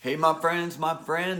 Hey, my friends.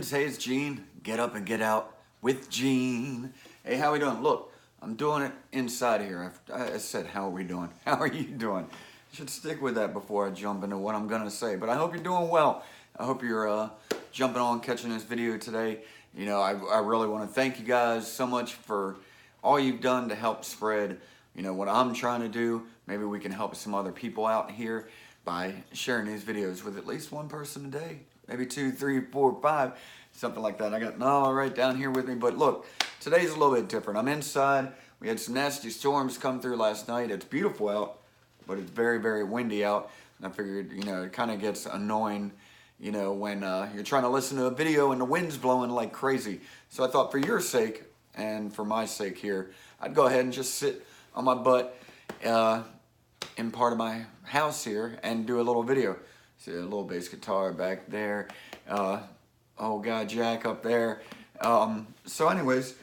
Hey, it's Gene. Get up and get out with Gene. Hey, how we doing? Look, I'm doing it inside here. I said, how are we doing? How are you doing? I should stick with that before I jump into what I'm gonna say. But I hope you're doing well. I hope you're jumping on, catching this video today. You know, I really want to thank you guys so much for all you've done to help spread, what I'm trying to do. Maybe we can help some other people out here by sharing these videos with at least one person a day. Maybe 2, 3, 4, 5, something like that. I got Nala right down here with me. But look, today's a little bit different. I'm inside. We had some nasty storms come through last night. It's beautiful out, but it's very, very windy out. And I figured, it kind of gets annoying, when you're trying to listen to a video and the wind's blowing like crazy. So I thought for your sake and for my sake here, I'd go ahead and just sit on my butt in part of my house here and do a little video. See a little bass guitar back there. Oh God, Jack up there. So anyways,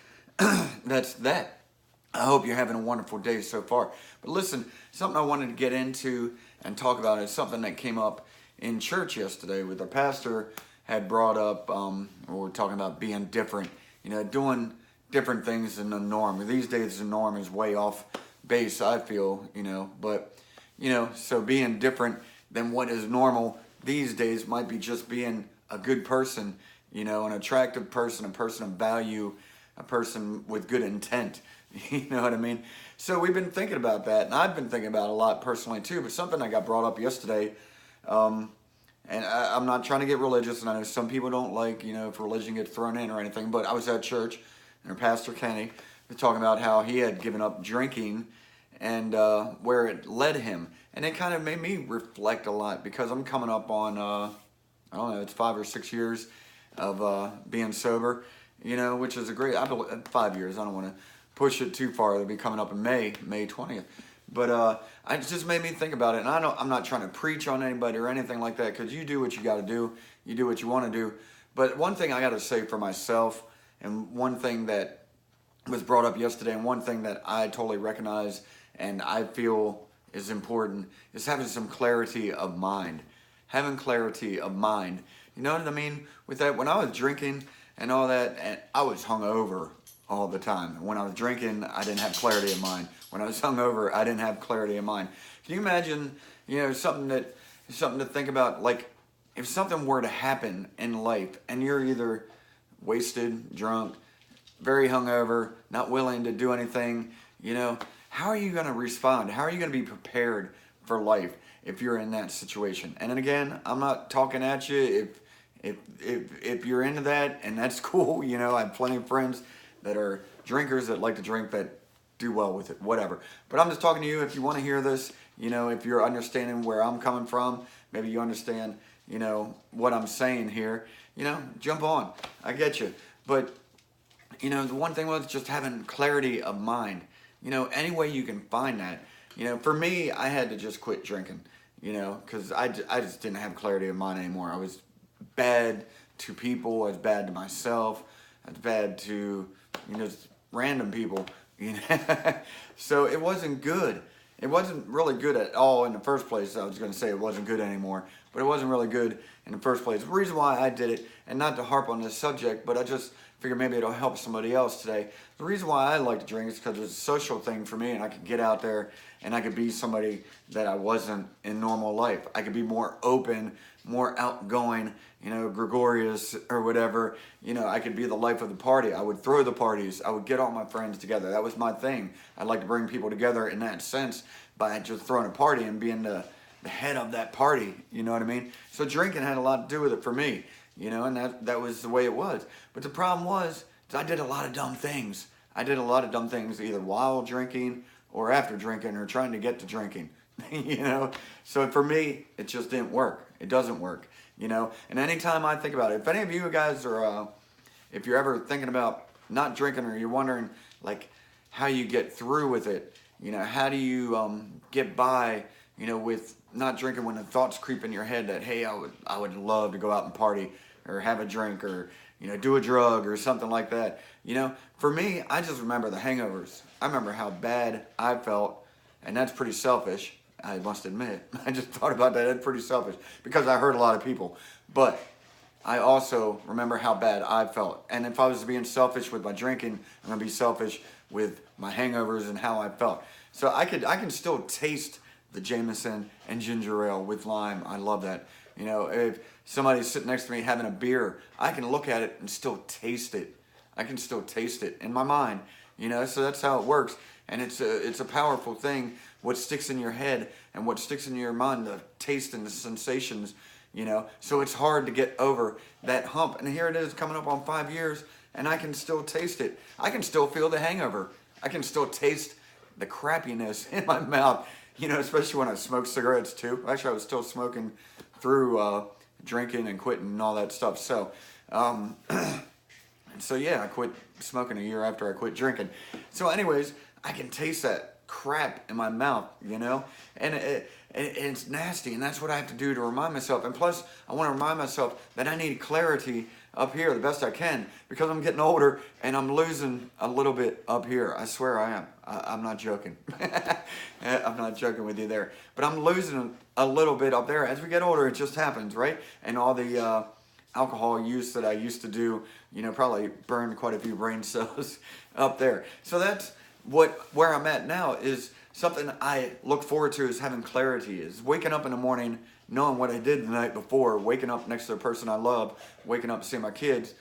that's that. I hope you're having a wonderful day so far. But listen, something I wanted to get into and talk about is something that came up in church yesterday with the pastor had brought up, we're talking about being different, doing different things than the norm. These days the norm is way off base, I feel, but, so being different than what is normal these days might be just being a good person, an attractive person, a person of value, a person with good intent. You know what I mean? So we've been thinking about that, and I've been thinking about it a lot personally too, but something that got brought up yesterday, and I'm not trying to get religious, and I know some people don't like, if religion gets thrown in or anything, but I was at church, and Pastor Kenny was talking about how he had given up drinking and where it led him. And it kind of made me reflect a lot because I'm coming up on, I don't know, it's 5 or 6 years of being sober, which is a great, 5 years. I don't want to push it too far. It'll be coming up in May 20th. But it just made me think about it. And I'm not trying to preach on anybody or anything like that, because you do what you got to do. You do what you want to do. But one thing I got to say for myself, and one thing that was brought up yesterday, and one thing that I totally recognize and I feel is important, is having some clarity of mind. Having clarity of mind. You know what I mean with that? When I was drinking and all that, and I was hungover all the time. When I was drinking, I didn't have clarity of mind. When I was hungover, I didn't have clarity of mind. Can you imagine, something to think about, like if something were to happen in life and you're either wasted, drunk, very hungover, not willing to do anything, how are you going to respond? How are you going to be prepared for life if you're in that situation? And then again, I'm not talking at you if you're into that, and that's cool. I have plenty of friends that are drinkers that like to drink that do well with it, whatever. But I'm just talking to you if you want to hear this, if you're understanding where I'm coming from, maybe you understand, what I'm saying here, jump on. I get you. But, the one thing was just having clarity of mind. Any way you can find that. For me, I had to just quit drinking, because I just didn't have clarity of mind anymore. I was bad to people. I was bad to myself. I was bad to, just random people, So it wasn't good. It wasn't really good at all in the first place. I was going to say it wasn't good anymore, but it wasn't really good in the first place. The reason why I did it, and not to harp on this subject, but I just figure maybe it'll help somebody else today. The reason why I like to drink is because it's a social thing for me, and I could get out there and I could be somebody that I wasn't in normal life. I could be more open, more outgoing, gregarious or whatever. I could be the life of the party. I would throw the parties. I would get all my friends together. That was my thing. I'd like to bring people together in that sense by just throwing a party and being the head of that party. You know what I mean? So drinking had a lot to do with it for me. And that was the way it was. But the problem was I did a lot of dumb things. I did a lot of dumb things either while drinking or after drinking or trying to get to drinking. So for me, it just didn't work. It doesn't work. And anytime I think about it, if any of you guys are, if you're ever thinking about not drinking or you're wondering like how you get through with it, how do you get by, with not drinking when the thoughts creep in your head that, hey, I would love to go out and party or have a drink or, do a drug or something like that. For me, I just remember the hangovers. I remember how bad I felt, and that's pretty selfish. I must admit. I just thought about that. That's pretty selfish because I hurt a lot of people. But I also remember how bad I felt. And if I was being selfish with my drinking, I'm gonna be selfish with my hangovers and how I felt. So I can still taste the Jameson and ginger ale with lime. I love that. You know, if somebody's sitting next to me having a beer, I can look at it and still taste it. I can still taste it in my mind. You know, so that's how it works. And it's a powerful thing. What sticks in your head and what sticks in your mind, the taste and the sensations. You know, so it's hard to get over that hump. And here it is coming up on 5 years, and I can still taste it. I can still feel the hangover. I can still taste the crappiness in my mouth. You know, especially when I smoke cigarettes too. Actually, I was still smoking through drinking and quitting and all that stuff. So, so yeah, I quit smoking a year after I quit drinking. So anyways, I can taste that crap in my mouth, you know, and it's nasty, and that's what I have to do to remind myself. And plus, I want to remind myself that I need clarity up here the best I can, because I'm getting older and I'm losing a little bit up here. I swear I am. I'm not joking. I'm not joking with you there, but I'm losing a little bit up there. As we get older, it just happens, right? And all the alcohol use that I used to do, you know, probably burned quite a few brain cells up there. So that's where I'm at now. Is something I look forward to, is having clarity, is waking up in the morning knowing what I did the night before, waking up next to a person I love, waking up seeing my kids,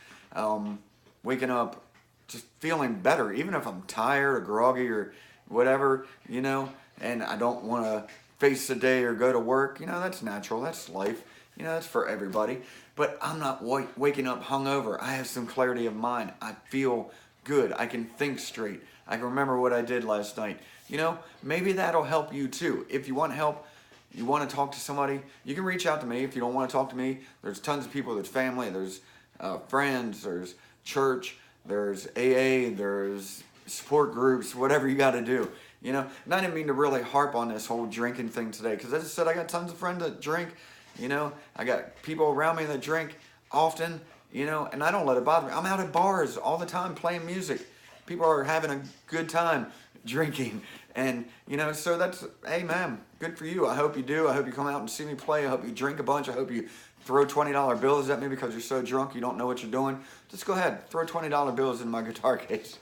waking up just feeling better, even if I'm tired or groggy or whatever, you know, and I don't want to face the day or go to work. You know, that's natural, that's life, you know, that's for everybody. But I'm not waking up hungover. I have some clarity of mind. I feel good. I can think straight. I can remember what I did last night. You know, maybe that'll help you too. If you want help, you want to talk to somebody, you can reach out to me. If you don't want to talk to me, there's tons of people. There's family, there's friends, there's church, there's AA, there's support groups, whatever you got to do. You know, and I didn't mean to really harp on this whole drinking thing today, because as I said, I got tons of friends that drink. You know, I got people around me that drink often, you know, and I don't let it bother me. I'm out at bars all the time playing music. People are having a good time drinking. And, you know, so that's, hey, man, good for you. I hope you do. I hope you come out and see me play. I hope you drink a bunch. I hope you throw $20 bills at me because you're so drunk you don't know what you're doing. Just go ahead, throw $20 bills in my guitar case.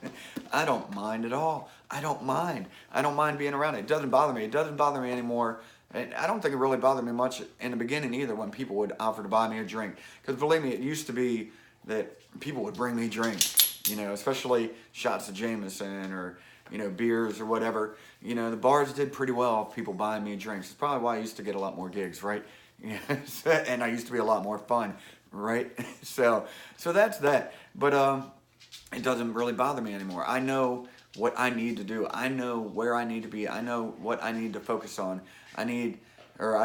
I don't mind at all. I don't mind. I don't mind being around it. It doesn't bother me. It doesn't bother me anymore. And I don't think it really bothered me much in the beginning either, when people would offer to buy me a drink. Because believe me, it used to be that people would bring me drinks, you know, especially shots of Jameson or, you know, beers or whatever. You know, the bars did pretty well if people buying me drinks. It's probably why I used to get a lot more gigs, right? And I used to be a lot more fun, right? So that's that. But it doesn't really bother me anymore. I know what I need to do. I know where I need to be. I know what I need to focus on. I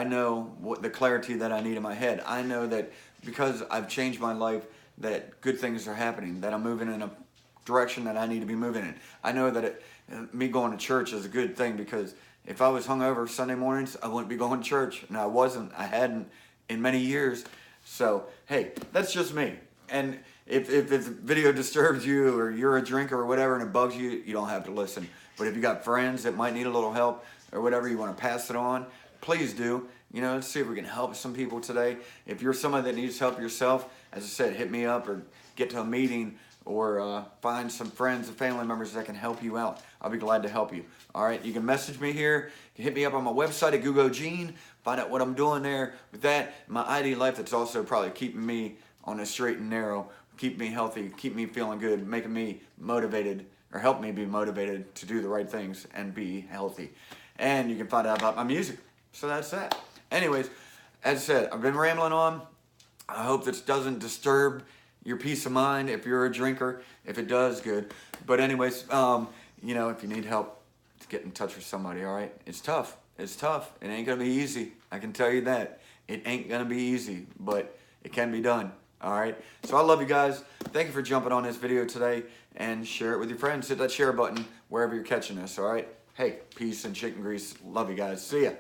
know what the clarity that I need in my head. I know that because I've changed my life, that good things are happening, that I'm moving in a direction that I need to be moving in. I know that me going to church is a good thing, because if I was hungover Sunday mornings, I wouldn't be going to church. And I wasn't. I hadn't in many years. So, hey, that's just me. And if the video disturbs you, or you're a drinker or whatever and it bugs you, you don't have to listen. But if you got friends that might need a little help or whatever, you want to pass it on, please do. You know, let's see if we can help some people today. If you're somebody that needs help yourself, as I said, hit me up or get to a meeting, or find some friends and family members that can help you out. I'll be glad to help you. All right, you can message me here. You can hit me up on my website at Google Gene. Find out what I'm doing there with that. My ID life, that's also probably keeping me on a straight and narrow, keep me healthy, keep me feeling good, making me motivated, or help me be motivated to do the right things and be healthy. And you can find out about my music. So that's that. Anyways, as I said, I've been rambling on. I hope this doesn't disturb your peace of mind if you're a drinker. If it does, good. But anyways, you know, if you need help, get in touch with somebody, all right? It's tough. It's tough. It ain't going to be easy. I can tell you that. It ain't going to be easy, but it can be done, all right? So I love you guys. Thank you for jumping on this video today, and share it with your friends. Hit that share button wherever you're catching this, all right? Hey, peace and chicken grease. Love you guys. See ya.